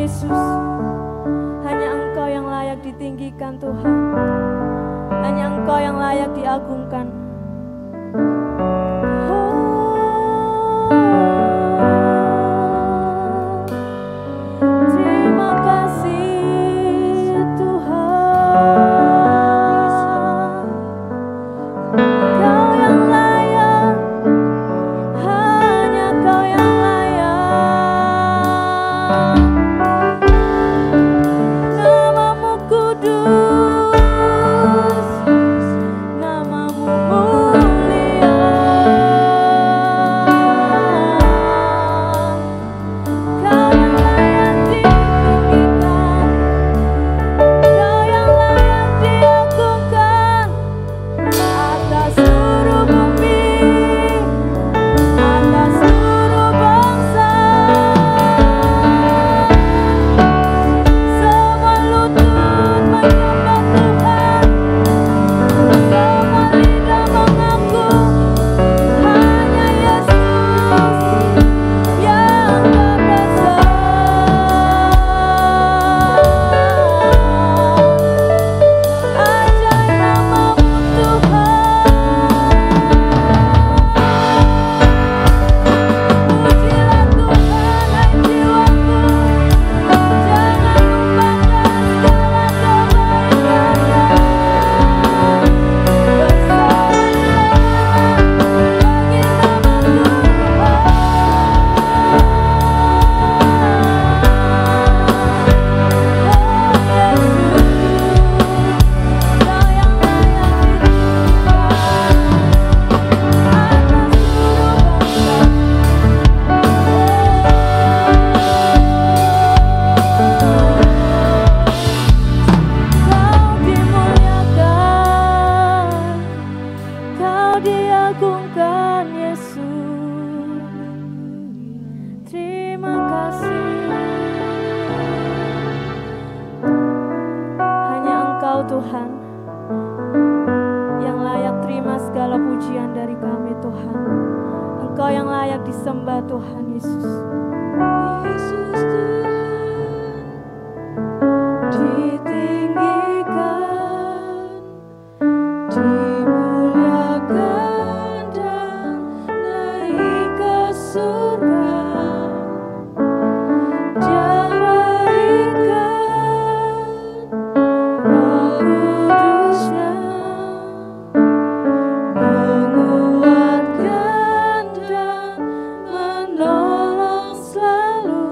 Yesus. Hanya Engkau yang layak ditinggikan Tuhan. Hanya Engkau yang layak diagungkan. Terima kasih Tuhan. Kau yang layak, hanya Kau yang layak. Namamu kudus, namamu mulia. Kau yang layak ditinggikan, Kau yang layak diagungkan atas seluruh bumi, atas seluruh bangsa. Semua lutut menyembah Tuhan, semua lidah mengaku hanya Yesus yang terbesar. Ajaib namamu Tuhan. Pujilah Tuhan, hai jiwaku, jangan lupakan segala kebaikan-Nya. Bersorak-sorai bagi nama Kau diagungkan Yesus. Terima kasih. Hanya Engkau Tuhan yang layak terima segala pujian dari kami Tuhan. Engkau yang layak disembah Tuhan Yesus. Yesus Tuhan ditinggikan, dimuliakan dan naik ke surga. Dia berikan Roh Kudus-Nya, menguatkan dan menolong selalu.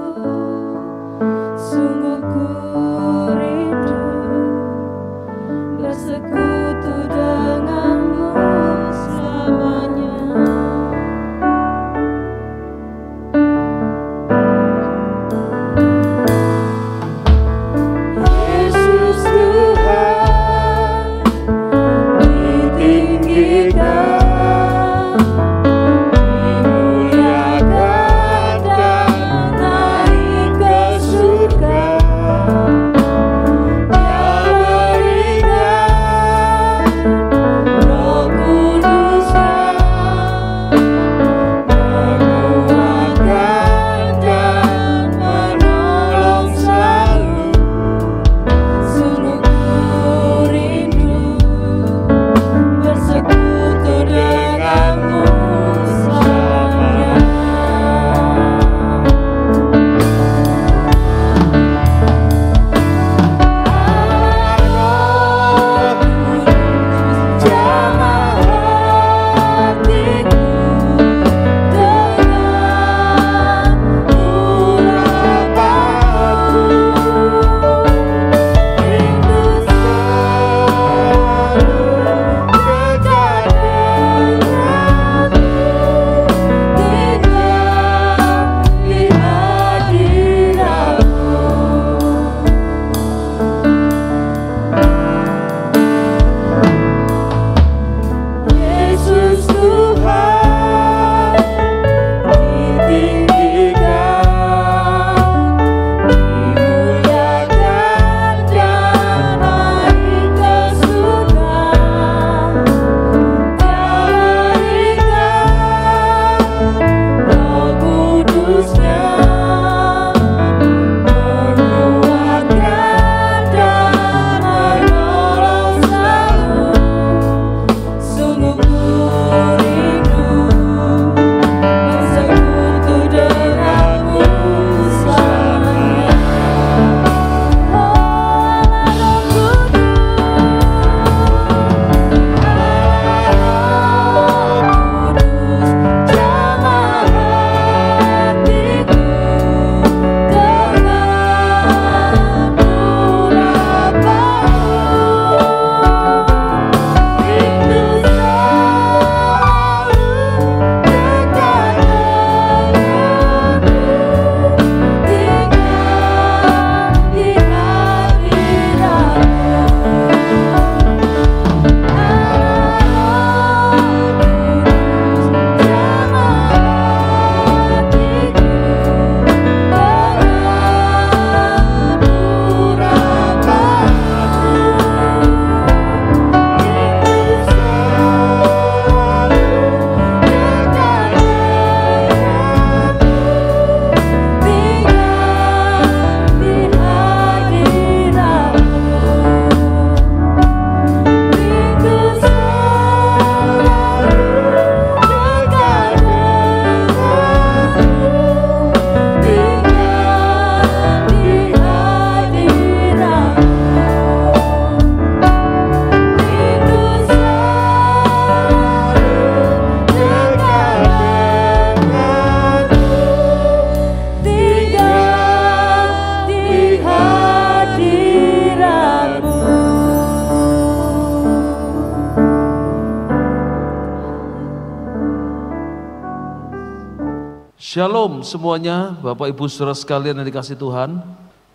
Shalom semuanya, Bapak Ibu Saudara sekalian yang dikasihi Tuhan.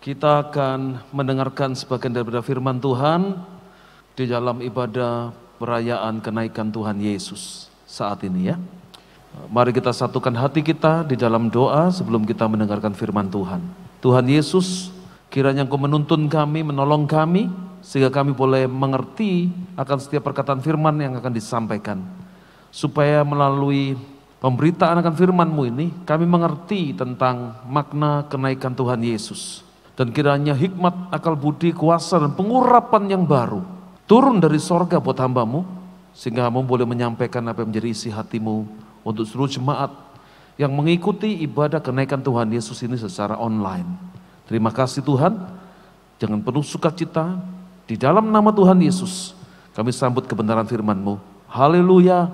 Kita akan mendengarkan sebagian daripada firman Tuhan di dalam ibadah perayaan kenaikan Tuhan Yesus saat ini ya. Mari kita satukan hati kita di dalam doa sebelum kita mendengarkan firman Tuhan. Tuhan Yesus, kiranya Engkau menuntun kami, menolong kami, sehingga kami boleh mengerti akan setiap perkataan firman yang akan disampaikan. Supaya melalui pemberitaan akan firman-Mu ini, kami mengerti tentang makna kenaikan Tuhan Yesus. Dan kiranya hikmat, akal budi, kuasa, dan pengurapan yang baru turun dari sorga buat hamba-Mu, sehingga Mu boleh menyampaikan apa yang menjadi isi hati-Mu untuk seluruh jemaat yang mengikuti ibadah kenaikan Tuhan Yesus ini secara online. Terima kasih Tuhan, jangan penuh sukacita, di dalam nama Tuhan Yesus, kami sambut kebenaran firman-Mu. Haleluya,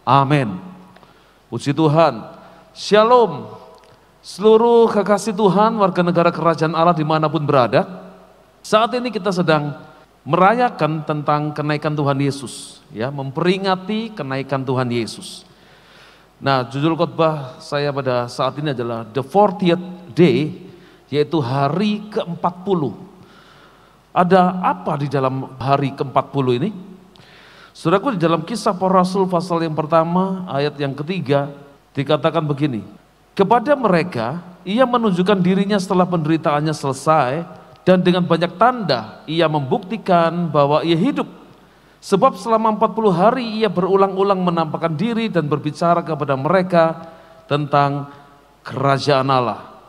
amin. Puji Tuhan, Shalom, seluruh kekasih Tuhan, warga negara kerajaan Allah dimanapun berada. Saat ini kita sedang merayakan tentang kenaikan Tuhan Yesus, ya, memperingati kenaikan Tuhan Yesus. Nah, judul khotbah saya pada saat ini adalah The 40th Day, yaitu hari ke-40. Ada apa di dalam hari ke-40 ini? Saudaraku, di dalam Kisah Para Rasul pasal yang pertama ayat yang ketiga dikatakan begini, kepada mereka ia menunjukkan dirinya setelah penderitaannya selesai, dan dengan banyak tanda ia membuktikan bahwa ia hidup. Sebab selama 40 hari ia berulang-ulang menampakkan diri dan berbicara kepada mereka tentang kerajaan Allah.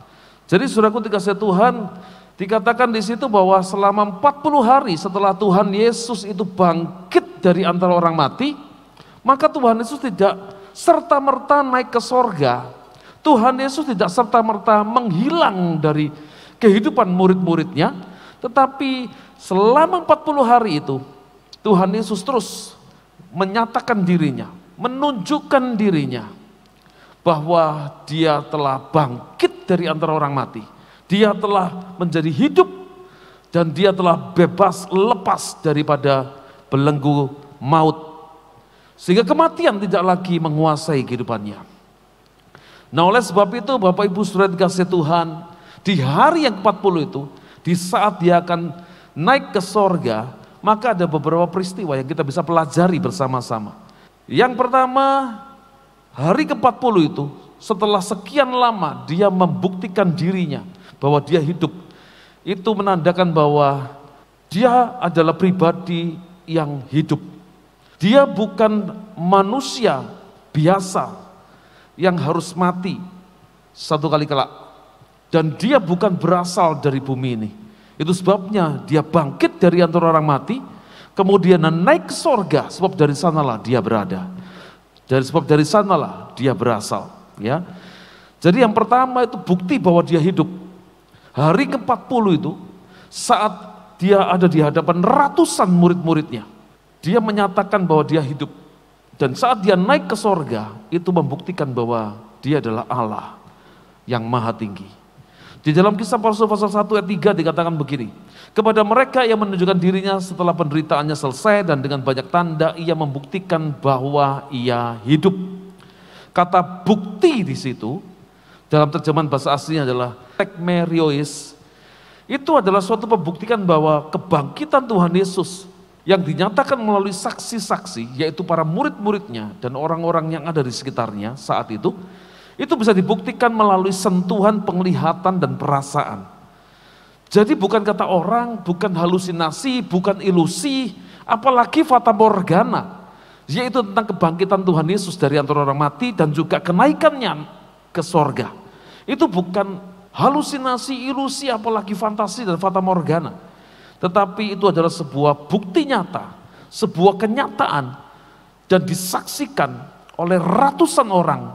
Jadi saudaraku dikasihi Tuhan, dikatakan di situ bahwa selama 40 hari setelah Tuhan Yesus itu bangkit dari antara orang mati, maka Tuhan Yesus tidak serta-merta naik ke sorga. Tuhan Yesus tidak serta-merta menghilang dari kehidupan murid-muridnya, tetapi selama 40 hari itu Tuhan Yesus terus menyatakan dirinya, menunjukkan dirinya bahwa dia telah bangkit dari antara orang mati. Dia telah menjadi hidup dan dia telah bebas, lepas daripada belenggu maut, sehingga kematian tidak lagi menguasai kehidupannya. Nah, oleh sebab itu Bapak Ibu Saudara dikasihi Tuhan, di hari yang ke-40 itu, di saat dia akan naik ke sorga, maka ada beberapa peristiwa yang kita bisa pelajari bersama-sama. Yang pertama, hari ke-40 itu setelah sekian lama dia membuktikan dirinya bahwa dia hidup. Itu menandakan bahwa dia adalah pribadi yang hidup. Dia bukan manusia biasa yang harus mati satu kali kelak. Dan dia bukan berasal dari bumi ini. Itu sebabnya dia bangkit dari antara orang mati, kemudian naik ke sorga, sebab dari sanalah dia berada. Sebab dari sanalah dia berasal. Ya. Jadi yang pertama itu bukti bahwa dia hidup. Hari ke-40 itu saat dia ada di hadapan ratusan murid-muridnya, dia menyatakan bahwa dia hidup. Dan saat dia naik ke sorga, itu membuktikan bahwa dia adalah Allah yang maha tinggi. Di dalam Kisah Para Rasul pasal 1 ayat 3 dikatakan begini, kepada mereka yang menunjukkan dirinya setelah penderitaannya selesai, dan dengan banyak tanda ia membuktikan bahwa ia hidup. Kata bukti di situ dalam terjemahan bahasa aslinya adalah tekmeriois. Itu adalah suatu pembuktian bahwa kebangkitan Tuhan Yesus yang dinyatakan melalui saksi-saksi, yaitu para murid-muridnya dan orang-orang yang ada di sekitarnya saat itu bisa dibuktikan melalui sentuhan, penglihatan, dan perasaan. Jadi bukan kata orang, bukan halusinasi, bukan ilusi, apalagi fata morgana, yaitu tentang kebangkitan Tuhan Yesus dari antara orang mati dan juga kenaikannya ke sorga. Itu bukan halusinasi, ilusi, apalagi fantasi dan fata morgana. Tetapi itu adalah sebuah bukti nyata, sebuah kenyataan, dan disaksikan oleh ratusan orang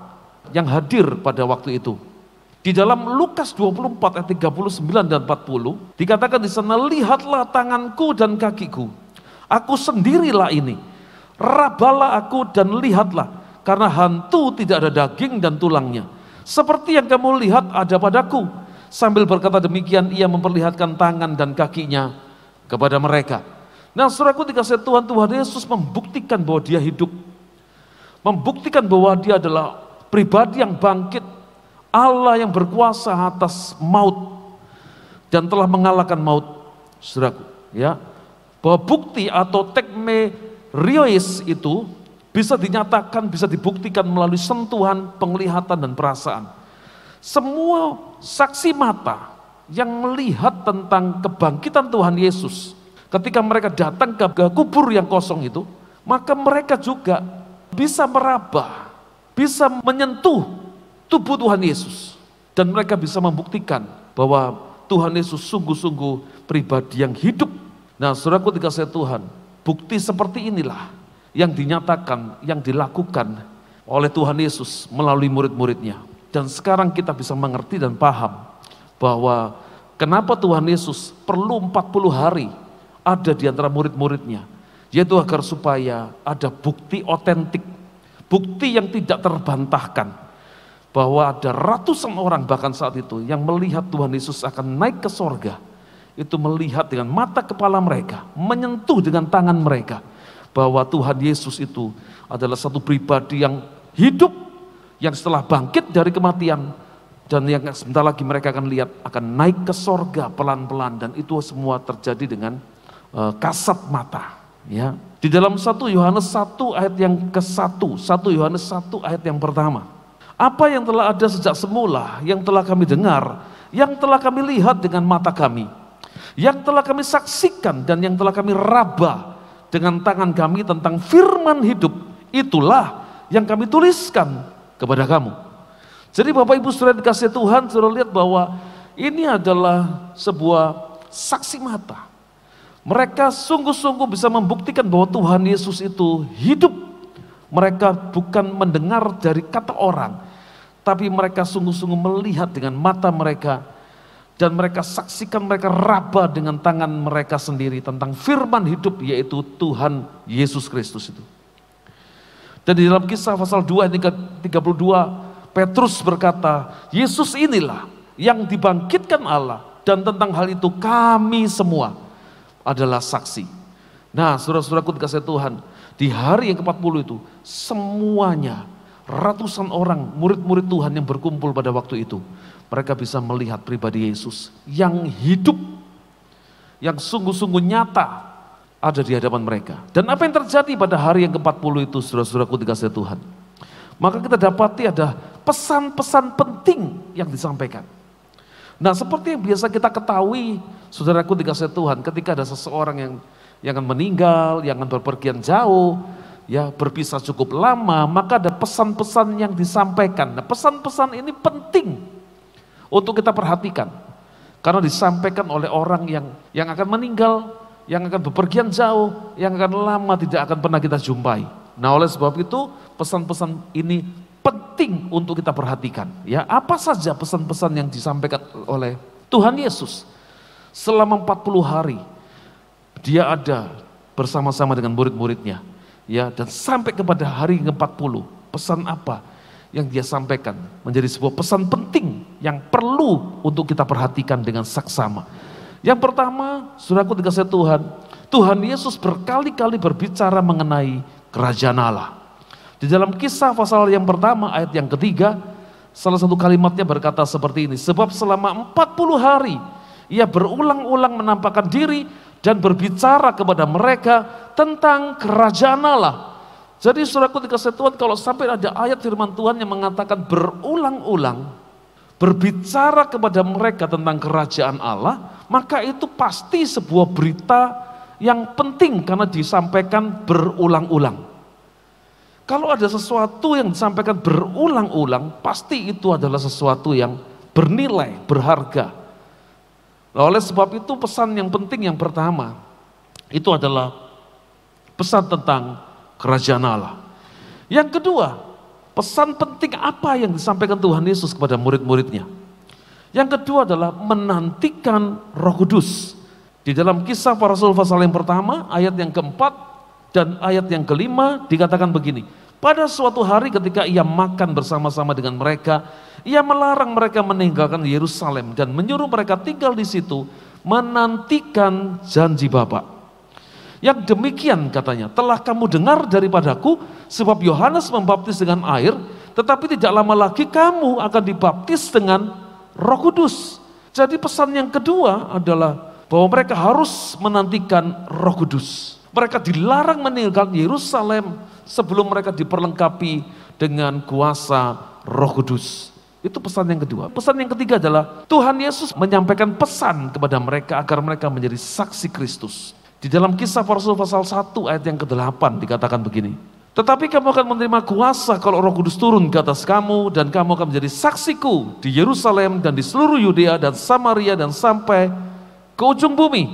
yang hadir pada waktu itu. Di dalam Lukas 24 ayat 39 dan 40 dikatakan di sana, lihatlah tanganku dan kakiku, aku sendirilah ini. Rabalah aku dan lihatlah, karena hantu tidak ada daging dan tulangnya, seperti yang kamu lihat ada padaku. Sambil berkata demikian, ia memperlihatkan tangan dan kakinya kepada mereka. Nah, saudaraku dikasihi Tuhan, Tuhan Yesus membuktikan bahwa dia hidup, membuktikan bahwa dia adalah pribadi yang bangkit, Allah yang berkuasa atas maut dan telah mengalahkan maut, saudaraku, ya. Bahwa bukti atau tekmeriois itu bisa dinyatakan, bisa dibuktikan melalui sentuhan, penglihatan dan perasaan. Semua saksi mata yang melihat tentang kebangkitan Tuhan Yesus, ketika mereka datang ke kubur yang kosong itu, maka mereka juga bisa meraba, bisa menyentuh tubuh Tuhan Yesus. Dan mereka bisa membuktikan bahwa Tuhan Yesus sungguh-sungguh pribadi yang hidup. Nah, saudaraku dikasihi Tuhan, bukti seperti inilah yang dinyatakan, yang dilakukan oleh Tuhan Yesus melalui murid-muridnya. Dan sekarang kita bisa mengerti dan paham bahwa kenapa Tuhan Yesus perlu 40 hari ada di antara murid-muridnya, yaitu agar supaya ada bukti otentik, bukti yang tidak terbantahkan, bahwa ada ratusan orang bahkan saat itu yang melihat Tuhan Yesus akan naik ke sorga, itu melihat dengan mata kepala mereka, menyentuh dengan tangan mereka, bahwa Tuhan Yesus itu adalah satu pribadi yang hidup, yang setelah bangkit dari kematian, dan yang sebentar lagi mereka akan lihat akan naik ke sorga pelan-pelan, dan itu semua terjadi dengan kasat mata. Ya, di dalam 1 Yohanes 1 ayat yang ke-1, 1 Yohanes 1 ayat yang pertama. Apa yang telah ada sejak semula, yang telah kami dengar, yang telah kami lihat dengan mata kami, yang telah kami saksikan dan yang telah kami raba dengan tangan kami tentang firman hidup, itulah yang kami tuliskan kepada kamu. Jadi Bapak Ibu Saudara dikasihi Tuhan, saudara lihat bahwa ini adalah sebuah saksi mata. Mereka sungguh-sungguh bisa membuktikan bahwa Tuhan Yesus itu hidup. Mereka bukan mendengar dari kata orang, tapi mereka sungguh-sungguh melihat dengan mata mereka, dan mereka saksikan, mereka raba dengan tangan mereka sendiri tentang firman hidup, yaitu Tuhan Yesus Kristus itu. Dan di dalam Kisah pasal 2 ayat 32, Petrus berkata, Yesus inilah yang dibangkitkan Allah, dan tentang hal itu kami semua adalah saksi. Nah, saudara-saudaraku dikasihi Tuhan, di hari yang ke-40 itu semuanya, ratusan orang murid-murid Tuhan yang berkumpul pada waktu itu, mereka bisa melihat pribadi Yesus yang hidup, yang sungguh-sungguh nyata ada di hadapan mereka. Dan apa yang terjadi pada hari yang ke-40 itu, saudara-saudaraku dikasihi Tuhan? Maka kita dapati ada pesan-pesan penting yang disampaikan. Nah, seperti yang biasa kita ketahui, saudaraku dikasihi Tuhan, ketika ada seseorang yang akan meninggal, yang akan berpergian jauh, ya berpisah cukup lama, maka ada pesan-pesan yang disampaikan. Nah, pesan-pesan ini penting untuk kita perhatikan, karena disampaikan oleh orang yang akan meninggal, yang akan bepergian jauh, yang akan lama tidak akan pernah kita jumpai. Nah, oleh sebab itu pesan-pesan ini penting untuk kita perhatikan. Ya, apa saja pesan-pesan yang disampaikan oleh Tuhan Yesus selama 40 hari. Dia ada bersama-sama dengan murid-muridnya, ya, dan sampai kepada hari ke-40, pesan apa yang dia sampaikan menjadi sebuah pesan penting yang perlu untuk kita perhatikan dengan saksama. Yang pertama, saudaraku dikasihi Tuhan, Tuhan Yesus berkali-kali berbicara mengenai kerajaan Allah. Di dalam Kisah pasal yang pertama ayat yang ketiga, salah satu kalimatnya berkata seperti ini, sebab selama 40 hari ia berulang-ulang menampakkan diri dan berbicara kepada mereka tentang kerajaan Allah. Jadi saudaraku dikasihi Tuhan, kalau sampai ada ayat firman Tuhan yang mengatakan berulang-ulang berbicara kepada mereka tentang kerajaan Allah, maka itu pasti sebuah berita yang penting karena disampaikan berulang-ulang. Kalau ada sesuatu yang disampaikan berulang-ulang, pasti itu adalah sesuatu yang bernilai, berharga. Nah, oleh sebab itu pesan yang penting yang pertama itu adalah pesan tentang kerajaan Allah. Yang kedua, pesan penting apa yang disampaikan Tuhan Yesus kepada murid-muridnya? Yang kedua adalah menantikan Roh Kudus. Di dalam Kisah Para Rasul pasal yang pertama ayat yang keempat dan ayat yang kelima dikatakan begini, pada suatu hari ketika ia makan bersama-sama dengan mereka, ia melarang mereka meninggalkan Yerusalem dan menyuruh mereka tinggal di situ menantikan janji Bapa. Yang demikian katanya, telah kamu dengar daripadaku, sebab Yohanes membaptis dengan air, tetapi tidak lama lagi kamu akan dibaptis dengan Roh Kudus. Jadi pesan yang kedua adalah bahwa mereka harus menantikan Roh Kudus. Mereka dilarang meninggalkan Yerusalem sebelum mereka diperlengkapi dengan kuasa Roh Kudus. Itu pesan yang kedua. Pesan yang ketiga adalah Tuhan Yesus menyampaikan pesan kepada mereka agar mereka menjadi saksi Kristus. Di dalam Kisah Para Rasul pasal 1 ayat yang ke-8 dikatakan begini. Tetapi kamu akan menerima kuasa kalau Roh Kudus turun ke atas kamu, dan kamu akan menjadi saksiku di Yerusalem dan di seluruh Yudea dan Samaria dan sampai ke ujung bumi.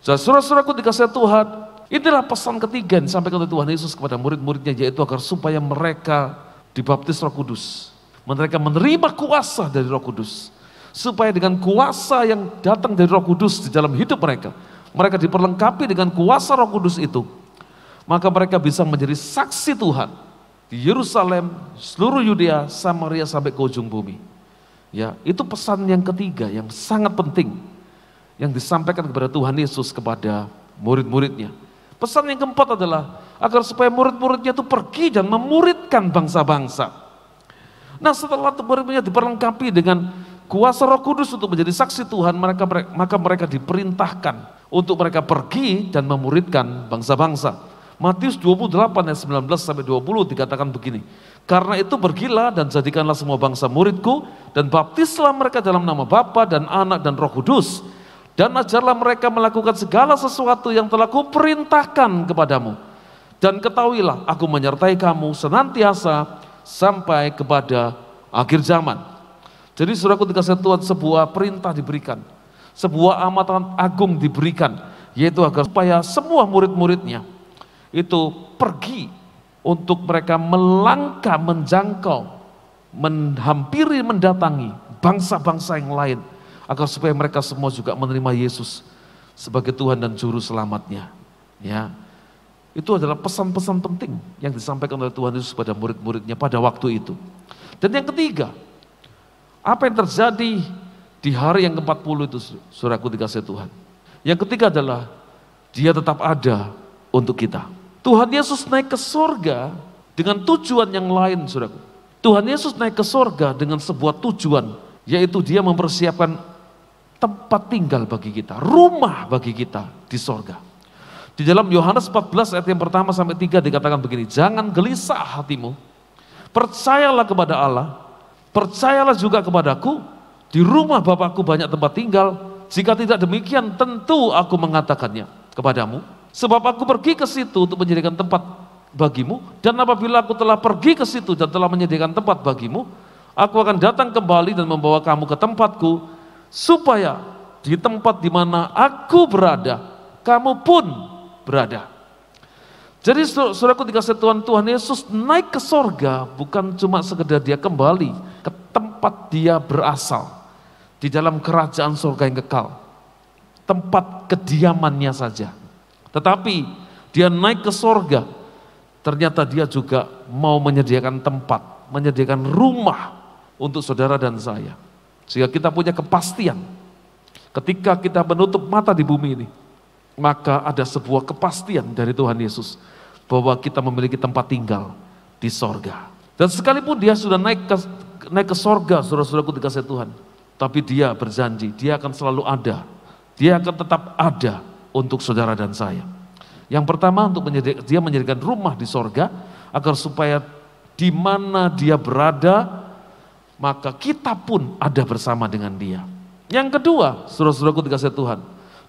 Saudara-saudaraku dikasihi Tuhan, inilah pesan ketiga yang disampaikan oleh Tuhan Yesus kepada murid-muridnya, yaitu agar supaya mereka dibaptis Roh Kudus. Mereka menerima kuasa dari Roh Kudus, supaya dengan kuasa yang datang dari Roh Kudus di dalam hidup mereka, mereka diperlengkapi dengan kuasa Roh Kudus itu, maka mereka bisa menjadi saksi Tuhan di Yerusalem, seluruh Yudea, Samaria sampai ke ujung bumi. Ya, itu pesan yang ketiga yang sangat penting yang disampaikan kepada Tuhan Yesus kepada murid-muridnya. Pesan yang keempat adalah agar supaya murid-muridnya itu pergi dan memuridkan bangsa-bangsa. Nah, setelah murid-muridnya diperlengkapi dengan kuasa Roh Kudus untuk menjadi saksi Tuhan, maka mereka diperintahkan untuk mereka pergi dan memuridkan bangsa-bangsa. Matius 28 ayat 19 sampai 20 dikatakan begini. Karena itu pergilah dan jadikanlah semua bangsa muridku, dan baptislah mereka dalam nama Bapa dan Anak dan Roh Kudus, dan ajarlah mereka melakukan segala sesuatu yang telah kuperintahkan kepadamu. Dan ketahuilah aku menyertai kamu senantiasa sampai kepada akhir zaman. Jadi saudaraku dikasihi Tuhan, sebuah perintah diberikan, sebuah amanat agung diberikan, yaitu agar supaya semua murid-muridnya itu pergi untuk mereka melangkah, menjangkau, menghampiri, mendatangi bangsa-bangsa yang lain, agar supaya mereka semua juga menerima Yesus sebagai Tuhan dan Juru Selamatnya. Ya, itu adalah pesan-pesan penting yang disampaikan oleh Tuhan Yesus kepada murid-muridnya pada waktu itu. Dan yang ketiga, apa yang terjadi di hari yang ke-40 itu, saudaraku dikasihi Tuhan. Yang ketiga adalah Dia tetap ada untuk kita. Tuhan Yesus naik ke sorga dengan tujuan yang lain, saudaraku. Tuhan Yesus naik ke sorga dengan sebuah tujuan, yaitu Dia mempersiapkan tempat tinggal bagi kita, rumah bagi kita di sorga. Di dalam Yohanes 14 ayat yang pertama sampai 3 dikatakan begini, jangan gelisah hatimu, percayalah kepada Allah, percayalah juga kepadaku, di rumah Bapakku banyak tempat tinggal, jika tidak demikian tentu aku mengatakannya kepadamu, sebab aku pergi ke situ untuk menyediakan tempat bagimu, dan apabila aku telah pergi ke situ dan telah menyediakan tempat bagimu, aku akan datang kembali dan membawa kamu ke tempatku, supaya di tempat di mana aku berada, kamu pun berada. Jadi saudaraku dikasihi Tuhan, Tuhan Yesus naik ke sorga bukan cuma sekedar Dia kembali ke tempat Dia berasal, di dalam kerajaan sorga yang kekal, tempat kediamannya saja. Tetapi Dia naik ke sorga, ternyata Dia juga mau menyediakan tempat, menyediakan rumah untuk saudara dan saya. Sehingga kita punya kepastian, ketika kita menutup mata di bumi ini, maka ada sebuah kepastian dari Tuhan Yesus, bahwa kita memiliki tempat tinggal di sorga. Dan sekalipun Dia sudah naik ke sorga, saudara-saudaraku dikasihi Tuhan, tapi Dia berjanji, Dia akan selalu ada, Dia akan tetap ada untuk saudara dan saya. Yang pertama, untuk Dia menyediakan rumah di sorga, agar supaya di mana Dia berada, maka kita pun ada bersama dengan Dia. Yang kedua, saudara-saudaraku dikasihi Tuhan,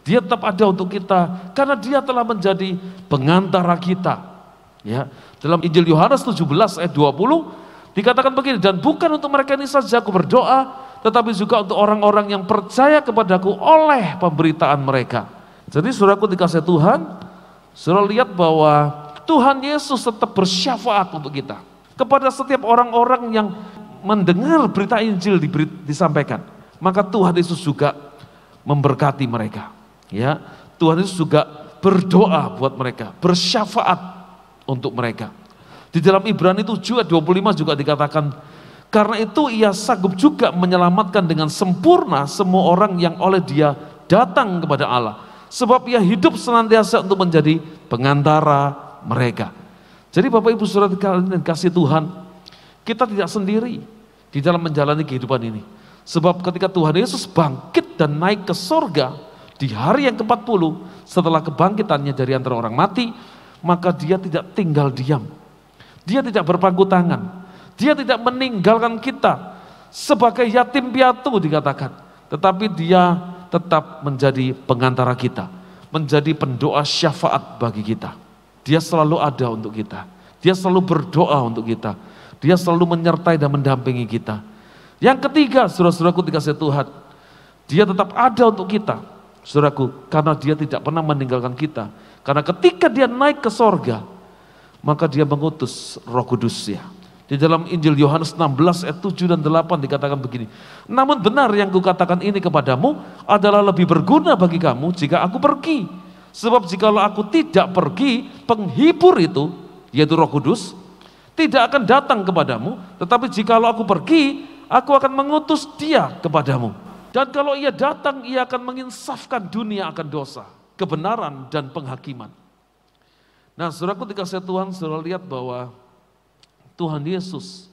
Dia tetap ada untuk kita karena Dia telah menjadi pengantara kita. Ya, dalam Injil Yohanes 17 ayat 20 dikatakan begini, dan bukan untuk mereka ini saja aku berdoa, tetapi juga untuk orang-orang yang percaya kepadaku oleh pemberitaan mereka. Jadi saudaraku dikasihi Tuhan, saudara lihat bahwa Tuhan Yesus tetap bersyafaat untuk kita, kepada setiap orang-orang yang mendengar berita Injil disampaikan, maka Tuhan Yesus juga memberkati mereka. Ya, Tuhan Yesus juga berdoa buat mereka, bersyafaat untuk mereka. Di dalam Ibrani 7 ayat 25 juga dikatakan, karena itu Ia sanggup juga menyelamatkan dengan sempurna semua orang yang oleh Dia datang kepada Allah, sebab Ia hidup senantiasa untuk menjadi pengantara mereka. Jadi Bapak Ibu Saudara sekalian kasih Tuhan, Kita tidak sendiri di dalam menjalani kehidupan ini. Sebab ketika Tuhan Yesus bangkit dan naik ke sorga di hari yang ke-40 setelah kebangkitannya dari antara orang mati, maka dia tidak tinggal diam. Dia tidak berpangku tangan. Dia tidak meninggalkan kita sebagai yatim piatu dikatakan. Tetapi dia tetap menjadi pengantara kita, menjadi pendoa syafaat bagi kita. Dia selalu ada untuk kita. Dia selalu berdoa untuk kita. Dia selalu menyertai dan mendampingi kita. Yang ketiga, saudara-saudaraku dikasihi Tuhan, dia tetap ada untuk kita, saudaraku, karena dia tidak pernah meninggalkan kita. Karena ketika dia naik ke sorga, maka dia mengutus Roh Kudus-Nya. Di dalam Injil Yohanes 16 ayat 7 dan 8 dikatakan begini, namun benar yang kukatakan ini kepadamu adalah lebih berguna bagi kamu jika aku pergi. Sebab jikalau aku tidak pergi, penghibur itu, yaitu Roh Kudus, tidak akan datang kepadamu. Tetapi jikalau aku pergi, aku akan mengutus dia kepadamu. Dan kalau ia datang, ia akan menginsafkan dunia akan dosa, kebenaran dan penghakiman. Nah, saudaraku dikasihi Tuhan, saudara lihat bahwa Tuhan Yesus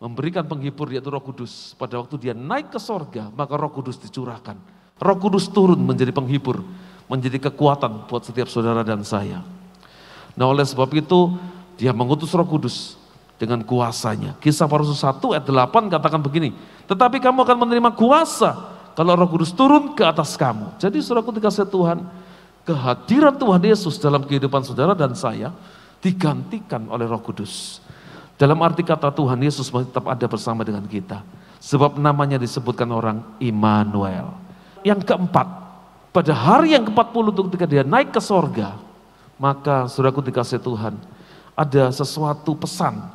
memberikan penghibur yaitu Roh Kudus. Pada waktu dia naik ke sorga, maka Roh Kudus dicurahkan. Roh Kudus turun menjadi penghibur, menjadi kekuatan buat setiap saudara dan saya. Nah, oleh sebab itu dia mengutus Roh Kudus dengan kuasanya. Kisah Para Rasul 1 ayat 8 katakan begini, tetapi kamu akan menerima kuasa kalau Roh Kudus turun ke atas kamu. Jadi saudaraku dikasihi Tuhan, kehadiran Tuhan Yesus dalam kehidupan saudara dan saya digantikan oleh Roh Kudus. Dalam arti kata Tuhan Yesus masih tetap ada bersama dengan kita. Sebab namanya disebutkan orang Immanuel. Yang keempat, pada hari yang ke-40 ketika dia naik ke sorga, maka saudaraku dikasihi Tuhan, ada sesuatu pesan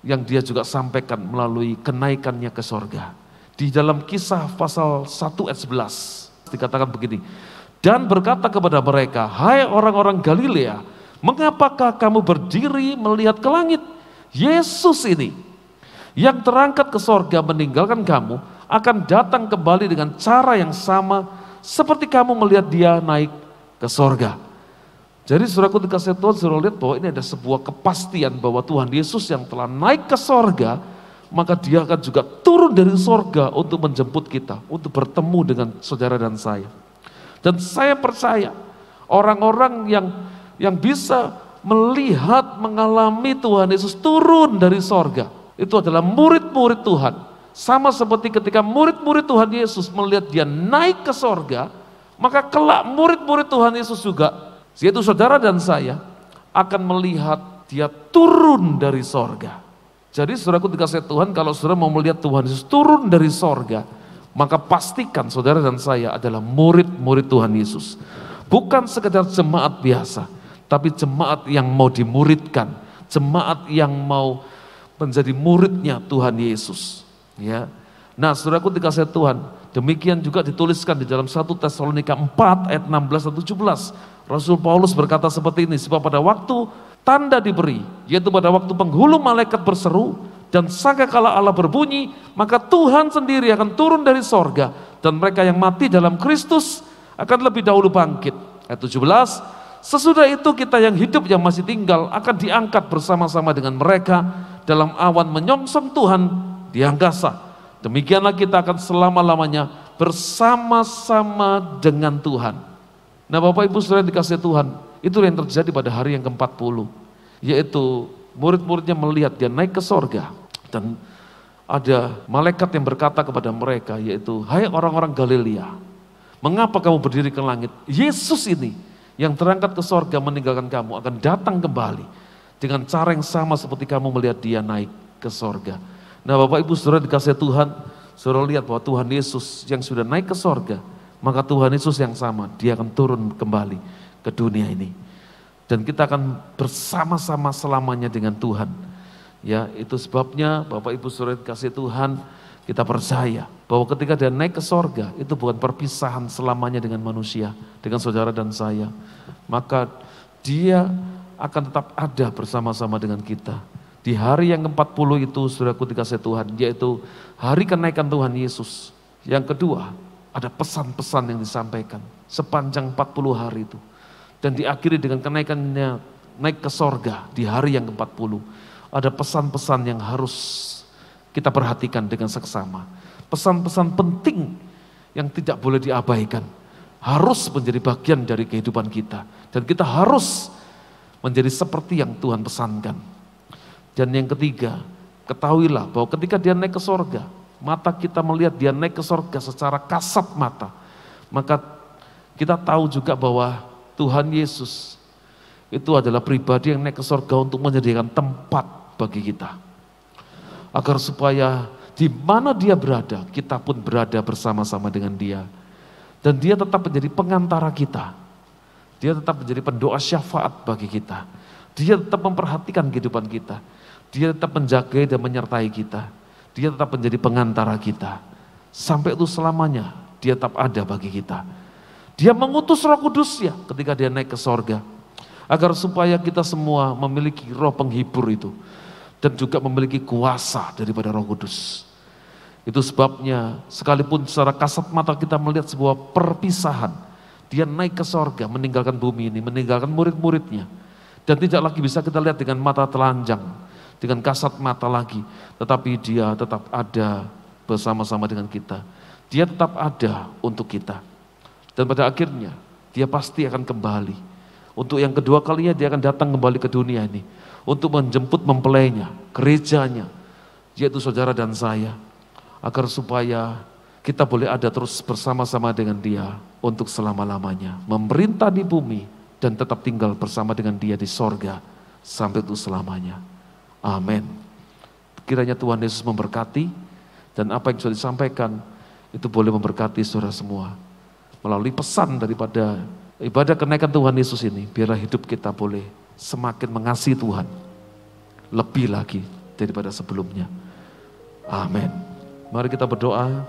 yang dia juga sampaikan melalui kenaikannya ke sorga. Di dalam Kisah pasal 1 ayat 11 dikatakan begini, dan berkata kepada mereka, hai orang-orang Galilea, mengapakah kamu berdiri melihat ke langit? Yesus ini yang terangkat ke sorga meninggalkan kamu akan datang kembali dengan cara yang sama seperti kamu melihat dia naik ke sorga. Jadi saudaraku dikasihi Tuhan, saudara lihat bahwa ini ada sebuah kepastian bahwa Tuhan Yesus yang telah naik ke sorga, maka dia akan juga turun dari sorga untuk menjemput kita, untuk bertemu dengan saudara dan saya. Dan saya percaya orang-orang yang bisa melihat, mengalami Tuhan Yesus turun dari sorga, itu adalah murid-murid Tuhan. Sama seperti ketika murid-murid Tuhan Yesus melihat dia naik ke sorga, maka kelak murid-murid Tuhan Yesus juga, yaitu saudara dan saya, akan melihat dia turun dari sorga. Jadi saudaraku dikasihi Tuhan, kalau saudara mau melihat Tuhan Yesus turun dari sorga, maka pastikan saudara dan saya adalah murid-murid Tuhan Yesus. Bukan sekedar jemaat biasa, tapi jemaat yang mau dimuridkan, jemaat yang mau menjadi muridnya Tuhan Yesus. Ya. Nah, saudaraku dikasihi Tuhan, demikian juga dituliskan di dalam 1 Tesalonika 4 ayat 16 dan 17. Rasul Paulus berkata seperti ini, sebab pada waktu tanda diberi, yaitu pada waktu penghulu malaikat berseru dan sangkakala Allah berbunyi, maka Tuhan sendiri akan turun dari sorga dan mereka yang mati dalam Kristus akan lebih dahulu bangkit. Ayat 17, sesudah itu kita yang hidup yang masih tinggal akan diangkat bersama-sama dengan mereka dalam awan menyongsong Tuhan di angkasa. Demikianlah kita akan selama-lamanya bersama-sama dengan Tuhan. Nah, Bapak Ibu Saudara dikasihi Tuhan, itu yang terjadi pada hari yang ke-40, yaitu murid-muridnya melihat dia naik ke sorga dan ada malaikat yang berkata kepada mereka, yaitu, hai orang-orang Galilea, mengapa kamu berdiri ke langit? Yesus ini yang terangkat ke sorga meninggalkan kamu akan datang kembali dengan cara yang sama seperti kamu melihat dia naik ke sorga. Nah, Bapak Ibu Saudara dikasihi Tuhan, saudara lihat bahwa Tuhan Yesus yang sudah naik ke sorga, maka Tuhan Yesus yang sama, dia akan turun kembali ke dunia ini. Dan kita akan bersama-sama selamanya dengan Tuhan. Ya, itu sebabnya Bapak Ibu Saudara dikasihi Tuhan, kita percaya bahwa ketika dia naik ke sorga, itu bukan perpisahan selamanya dengan manusia, dengan saudara dan saya. Maka dia akan tetap ada bersama-sama dengan kita. Di hari yang ke-40 itu, saudaraku dikasihi Tuhan, yaitu hari kenaikan Tuhan Yesus. Yang kedua, ada pesan-pesan yang disampaikan sepanjang 40 hari itu. Dan diakhiri dengan kenaikannya, naik ke sorga di hari yang ke-40. ada pesan-pesan yang harus kita perhatikan dengan seksama. Pesan-pesan penting yang tidak boleh diabaikan. Harus menjadi bagian dari kehidupan kita. Dan kita harus menjadi seperti yang Tuhan pesankan. Dan yang ketiga, ketahuilah bahwa ketika dia naik ke sorga, mata kita melihat dia naik ke sorga secara kasat mata. Maka kita tahu juga bahwa Tuhan Yesus itu adalah pribadi yang naik ke sorga untuk menyediakan tempat bagi kita. Agar supaya di mana dia berada, kita pun berada bersama-sama dengan dia. Dan dia tetap menjadi pengantara kita. Dia tetap menjadi pendoa syafaat bagi kita. Dia tetap memperhatikan kehidupan kita. Dia tetap menjaga dan menyertai kita. Dia tetap menjadi pengantara kita. Sampai itu selamanya dia tetap ada bagi kita. Dia mengutus Roh Kudus-Nya ketika dia naik ke sorga. Agar supaya kita semua memiliki roh penghibur itu. Dan juga memiliki kuasa daripada Roh Kudus. Itu sebabnya sekalipun secara kasat mata kita melihat sebuah perpisahan. Dia naik ke sorga, meninggalkan bumi ini, meninggalkan murid-muridnya. Dan tidak lagi bisa kita lihat dengan mata telanjang, dengan kasat mata lagi. Tetapi dia tetap ada bersama-sama dengan kita. Dia tetap ada untuk kita. Dan pada akhirnya dia pasti akan kembali. Untuk yang kedua kalinya dia akan datang kembali ke dunia ini. Untuk menjemput mempelainya, gerejanya, yaitu saudara dan saya. Agar supaya kita boleh ada terus bersama-sama dengan dia untuk selama-lamanya. Memerintah di bumi dan tetap tinggal bersama dengan dia di sorga sampai itu selamanya. Amin. Kiranya Tuhan Yesus memberkati dan apa yang sudah disampaikan itu boleh memberkati saudara semua. Melalui pesan daripada ibadah kenaikan Tuhan Yesus ini, biarlah hidup kita boleh semakin mengasihi Tuhan. Lebih lagi daripada sebelumnya. Amin. Mari kita berdoa.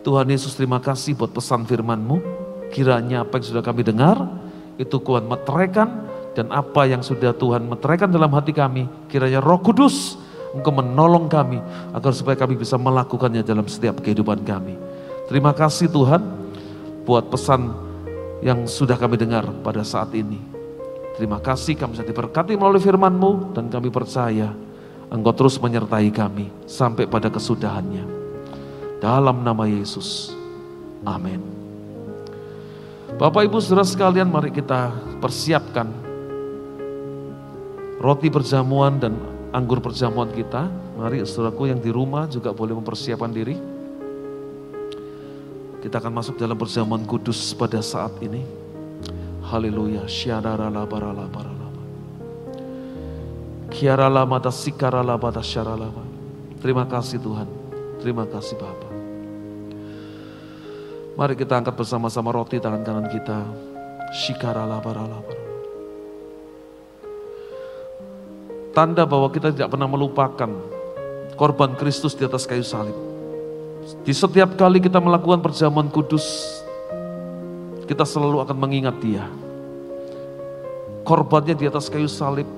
Tuhan Yesus, terima kasih buat pesan firman-Mu. Kiranya apa yang sudah kami dengar, itu Tuhan meteraikan. Dan apa yang sudah Tuhan meteraikan dalam hati kami, kiranya Roh Kudus, Engkau menolong kami, agar supaya kami bisa melakukannya dalam setiap kehidupan kami. Terima kasih Tuhan, buat pesan yang sudah kami dengar pada saat ini. Terima kasih kami bisa diberkati melalui firman-Mu, dan kami percaya Engkau terus menyertai kami sampai pada kesudahannya. Dalam nama Yesus, amin. Bapak Ibu saudara sekalian, mari kita persiapkan roti perjamuan dan anggur perjamuan kita. Mari saudaraku yang di rumah juga boleh mempersiapkan diri. Kita akan masuk dalam perjamuan kudus pada saat ini. Haleluya. Terima kasih Tuhan. Terima kasih Bapa. Mari kita angkat bersama-sama roti tangan kanan kita. Tanda bahwa kita tidak pernah melupakan korban Kristus di atas kayu salib. Di setiap kali kita melakukan perjamuan kudus, kita selalu akan mengingat Dia. Korbannya di atas kayu salib,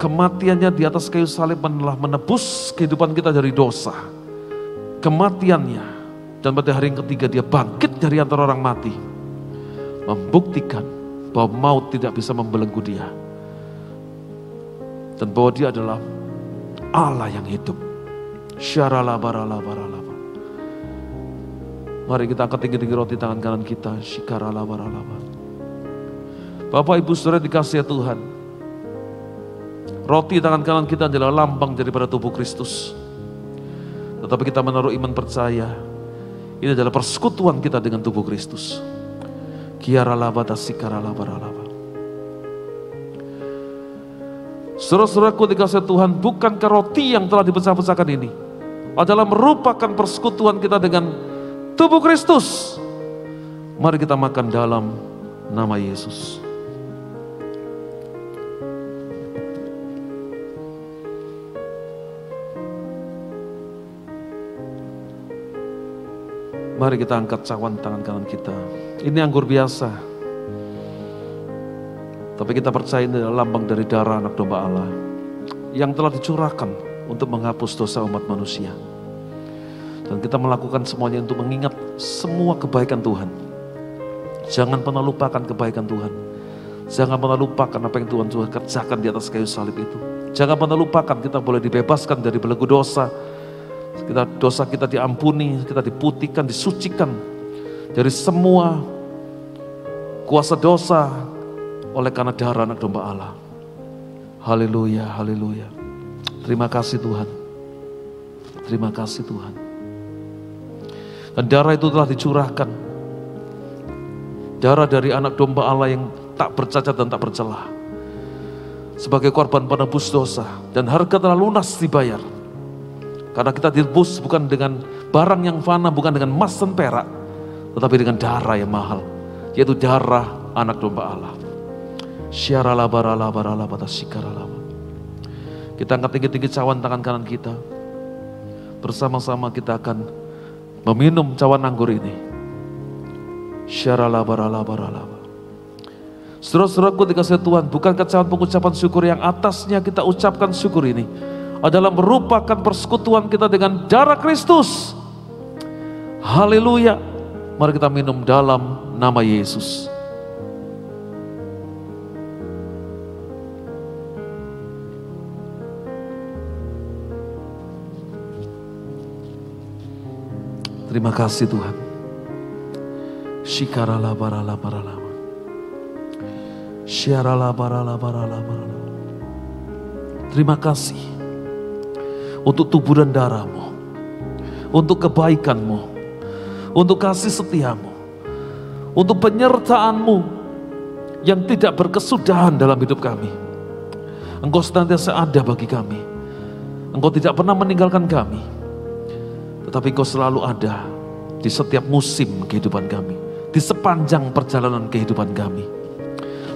kematiannya di atas kayu salib telah menebus kehidupan kita dari dosa. Kematiannya, dan pada hari yang ketiga dia bangkit dari antara orang mati. Membuktikan bahwa maut tidak bisa membelenggu dia. Dan bahwa dia adalah Allah yang hidup. Syaralabaralabaralaba. Mari kita angkat tinggi-tinggi roti tangan kanan kita. Shikaralabaralaba. Bapak Ibu Saudara dikasihi Tuhan. Roti tangan kanan kita adalah lambang daripada tubuh Kristus. Tetapi kita menaruh iman percaya. Ini adalah persekutuan kita dengan tubuh Kristus. Kiaralabata sikaralabaralaba. Saudara-saudaraku dikasihi Tuhan, bukankah roti yang telah dipecah-pecahkan ini adalah merupakan persekutuan kita dengan tubuh Kristus? Mari kita makan dalam nama Yesus. Mari kita angkat cawan tangan kanan kita. Ini anggur biasa. Tapi kita percaya ini adalah lambang dari darah anak domba Allah yang telah dicurahkan untuk menghapus dosa umat manusia. Dan kita melakukan semuanya untuk mengingat semua kebaikan Tuhan. Jangan pernah lupakan kebaikan Tuhan. Jangan pernah lupakan apa yang Tuhan sudah kerjakan di atas kayu salib itu. Jangan pernah lupakan kita boleh dibebaskan dari belenggu dosa. Dosa kita diampuni, kita diputihkan, disucikan dari semua kuasa dosa oleh karena darah anak domba Allah. Haleluya, haleluya. Terima kasih Tuhan. Terima kasih Tuhan. Dan darah itu telah dicurahkan. Darah dari anak domba Allah yang tak bercacat dan tak bercelah. Sebagai korban penebus dosa. Dan harga telah lunas dibayar. Karena kita ditebus bukan dengan barang yang fana, bukan dengan emas dan perak. Tetapi dengan darah yang mahal. Yaitu darah anak domba Allah. Kita angkat tinggi-tinggi cawan tangan kanan kita. Bersama-sama kita akan meminum cawan anggur ini. Saudara-saudaraku dikasihi Tuhan, bukankah cawan pengucapan syukur yang atasnya kita ucapkan syukur ini adalah merupakan persekutuan kita dengan darah Kristus. Haleluya. Mari kita minum dalam nama Yesus. Terima kasih Tuhan. Shikarala barala barala. Syiarala barala barala barala. Terima kasih untuk tubuh dan darah-Mu, untuk kebaikan-Mu, untuk kasih setia-Mu, untuk penyertaan-Mu yang tidak berkesudahan dalam hidup kami. Engkau senantiasa ada bagi kami. Engkau tidak pernah meninggalkan kami. Tetapi Engkau selalu ada di setiap musim kehidupan kami, di sepanjang perjalanan kehidupan kami.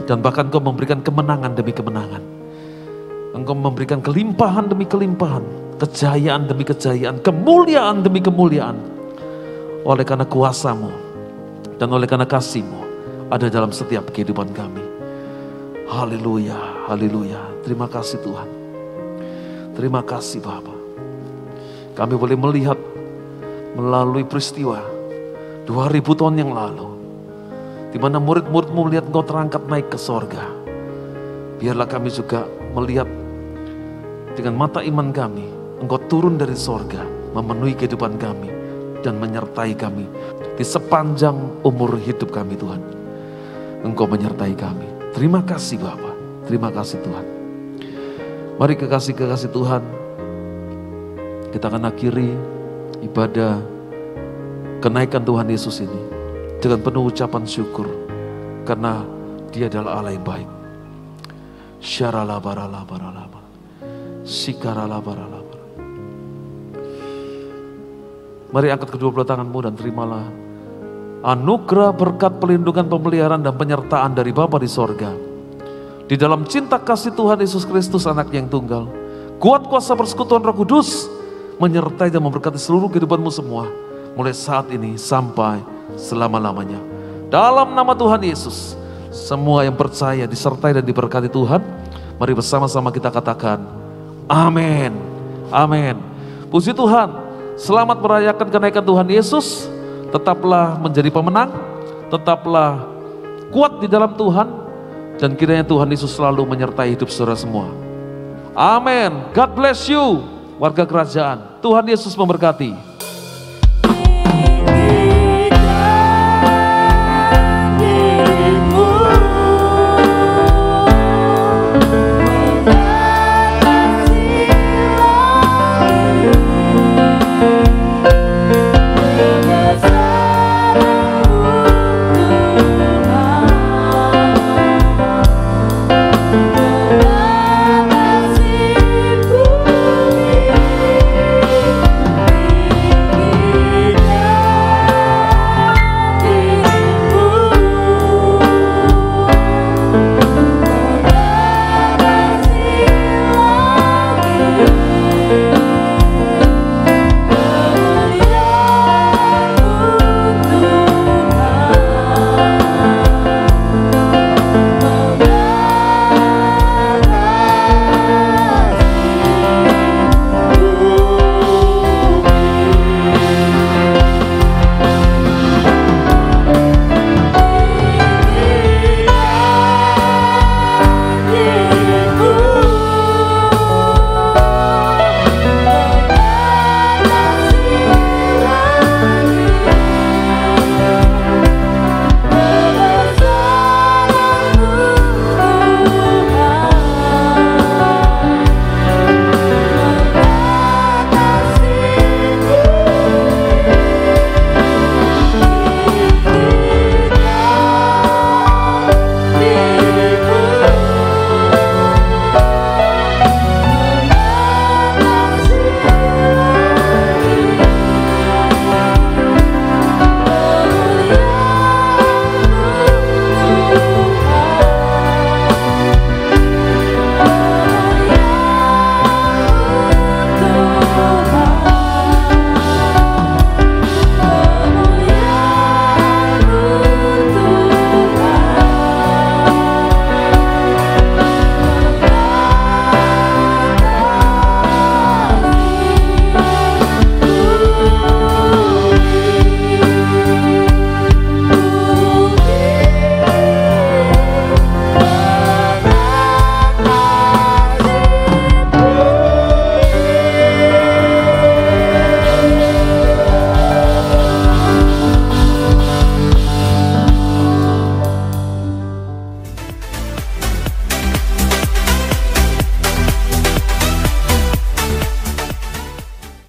Dan bahkan Engkau memberikan kemenangan demi kemenangan. Engkau memberikan kelimpahan demi kelimpahan, kejayaan demi kejayaan, kemuliaan demi kemuliaan. Oleh karena kuasa-Mu dan oleh karena kasih-Mu ada dalam setiap kehidupan kami. Haleluya, haleluya. Terima kasih Tuhan. Terima kasih Bapa. Kami boleh melihat melalui peristiwa 2000 tahun yang lalu, di mana murid-murid-Mu melihat Engkau terangkat naik ke sorga. Biarlah kami juga melihat dengan mata iman kami, Engkau turun dari sorga, memenuhi kehidupan kami, dan menyertai kami di sepanjang umur hidup kami Tuhan. Engkau menyertai kami. Terima kasih Bapa, terima kasih Tuhan. Mari kekasih-kekasih Tuhan, kita akan akhiri ibadah kenaikan Tuhan Yesus ini dengan penuh ucapan syukur karena Dia adalah Allah yang baik. Syarala barala barala, sikarala barala. Mari angkat kedua belah tanganmu dan terimalah anugerah berkat pelindungan, pemeliharaan dan penyertaan dari Bapa di sorga. Di dalam cinta kasih Tuhan Yesus Kristus anak yang tunggal, kuat kuasa persekutuan Roh Kudus menyertai dan memberkati seluruh kehidupanmu semua, mulai saat ini sampai selama-lamanya. Dalam nama Tuhan Yesus, semua yang percaya disertai dan diberkati Tuhan. Mari bersama-sama kita katakan, amin, amin. Puji Tuhan, selamat merayakan kenaikan Tuhan Yesus. Tetaplah menjadi pemenang, tetaplah kuat di dalam Tuhan, dan kiranya Tuhan Yesus selalu menyertai hidup saudara semua. Amin. God bless you. Warga kerajaan, Tuhan Yesus memberkati.